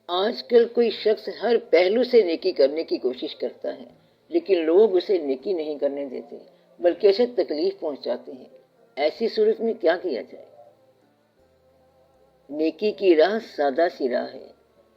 آج کل کوئی شخص ہر پہلو سے نیکی کرنے کی کوشش کرتا ہے، لیکن لوگ اسے نیکی نہیں کرنے دیتے بلکہ اسے تکلیف پہنچاتے ہیں۔ ایسی صورت میں کیا کیا جائے؟ نیکی کی راہ سادہ سی راہ ہے،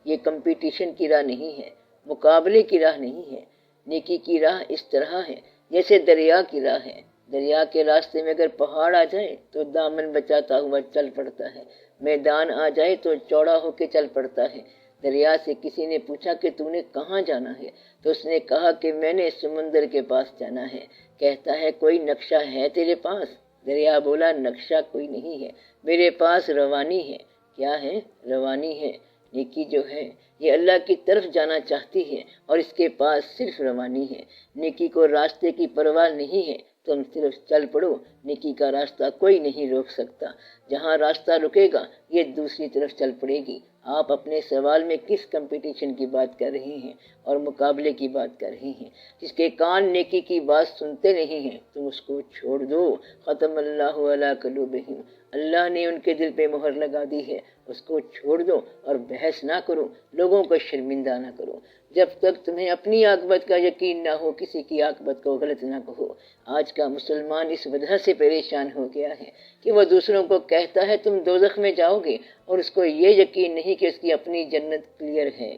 یہ کمپٹیشن کی راہ نہیں ہے، مقابلے کی راہ نہیں ہے۔ نیکی کی راہ اس طرح ہے جیسے دریا کی راہ ہے۔ دریا کے راستے میں اگر پہاڑ آ جائے تو دامن بچاتا ہوا چل پڑتا ہے، میدان آ جائے تو چوڑا ہو کے چل پڑتا ہے۔ دریا سے کسی نے پوچھا کہ تو نے کہاں جانا ہے تو اس نے کہا کہ میں نے سمندر کے پاس جانا ہے۔ کہتا ہے کوئی نقشہ ہے تیرے پاس؟ دریا بولا نقشہ کوئی نہیں ہے، میرے پاس روانی ہے۔ کیا ہے؟ روانی ہے۔ نیکی جو ہے یہ اللہ کی طرف جانا چاہتی ہے اور اس کے پاس صرف روانی ہے۔ نیکی کو راستے کی پرواہ نہیں ہے، تم صرف چل پڑو، نیکی کا راستہ کوئی نہیں روک سکتا۔ جہاں راستہ رکے گا یہ دوسری طرف چل پڑے گی۔ آپ اپنے سوال میں کس کمپٹیشن کی بات کر رہے ہیں اور مقابلے کی بات کر رہے ہیں؟ جس کے کان نیکی کی بات سنتے نہیں ہیں تم اس کو چھوڑ دو۔ ختم اللہ علی قلوبہم، اللہ نے ان کے دل پہ مہر لگا دی ہے، اس کو چھوڑ دو اور بحث نہ کرو، لوگوں کو شرمندہ نہ کرو۔ جب تک تمہیں اپنی عاقبت کا یقین نہ ہو کسی کی عاقبت کو غلط نہ کہو۔ آج کا مسلمان اس وجہ سے پریشان ہو گیا ہے کہ وہ دوسروں کو کہتا ہے تم دوزخ میں جاؤ گے اور اس کو یہ یقین نہیں کہ اس کی اپنی جنت کلیئر ہے۔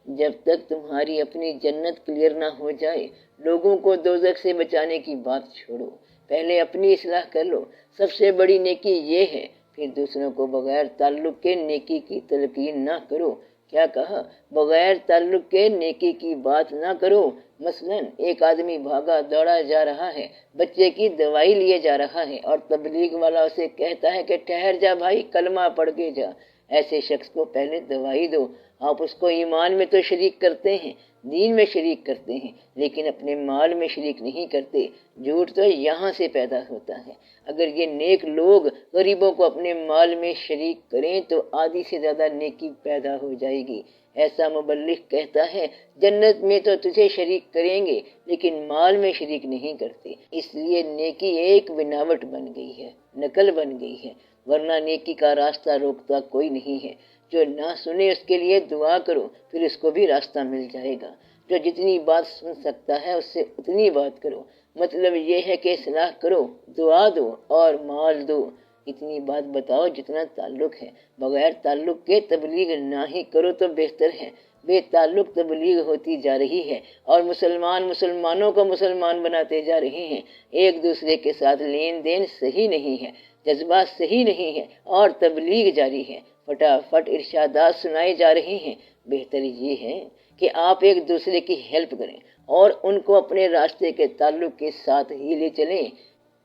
جب تک تمہاری اپنی جنت کلیئر نہ ہو جائے لوگوں کو دوزخ سے بچانے کی بات چھوڑو، پہلے اپنی اصلاح کر لو۔ سب سے بڑی نیکی یہ ہے، پھر دوسروں کو بغیر تعلق کے نیکی کی تلقین نہ کرو۔ کیا کہا؟ بغیر تعلق کے نیکی کی بات نہ کرو۔ مثلا ایک آدمی بھاگا دوڑا جا رہا ہے، بچے کی دوائی لیے جا رہا ہے اور تبلیغ والا اسے کہتا ہے کہ ٹھہر جا بھائی، کلمہ پڑھ کے جا۔ ایسے شخص کو پہلے دوائی دو۔ آپ اس کو ایمان میں تو شریک کرتے ہیں، دین میں شریک کرتے ہیں، لیکن اپنے مال میں شریک نہیں کرتے۔ جھوٹ تو یہاں سے پیدا ہوتا ہے۔ اگر یہ نیک لوگ غریبوں کو اپنے مال میں شریک کریں تو آدھی سے زیادہ نیکی پیدا ہو جائے گی۔ ایسا مبلغ کہتا ہے جنت میں تو تجھے شریک کریں گے لیکن مال میں شریک نہیں کرتے۔ اس لیے نیکی ایک بناوٹ بن گئی ہے، نقل بن گئی ہے، ورنہ نیکی کا راستہ روکتا کوئی نہیں ہے۔ جو نہ سنے اس کے لیے دعا کرو، پھر اس کو بھی راستہ مل جائے گا۔ جو جتنی بات سن سکتا ہے اس سے اتنی بات کرو۔ مطلب یہ ہے کہ اصلاح کرو، دعا دو اور مال دو۔ اتنی بات بتاؤ جتنا تعلق ہے، بغیر تعلق کے تبلیغ نہ ہی کرو تو بہتر ہے۔ بے تعلق تبلیغ ہوتی جا رہی ہے اور مسلمانوں کو مسلمان بناتے جا رہے ہیں۔ ایک دوسرے کے ساتھ لین دین صحیح نہیں ہے، جذبات صحیح نہیں ہے اور تبلیغ جاری ہے، فٹافٹ ارشادات سنائے جا رہے ہیں۔ بہتر یہ ہے کہ آپ ایک دوسرے کی ہیلپ کریں اور ان کو اپنے راستے کے تعلق کے ساتھ ہی لے چلیں۔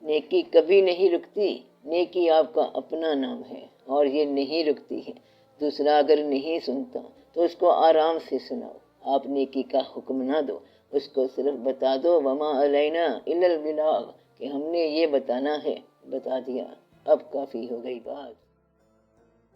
نیکی کبھی نہیں رکتی، نیکی آپ کا اپنا نام ہے اور یہ نہیں رکتی ہے۔ دوسرا اگر نہیں سنتا تو اس کو آرام سے سناؤ۔ آپ نیکی کا حکم نہ دو، اس کو صرف بتا دو وما علینا الا البلاغ، کہ ہم نے یہ بتانا ہے، بتا دیا، اب کافی ہو گئی بات۔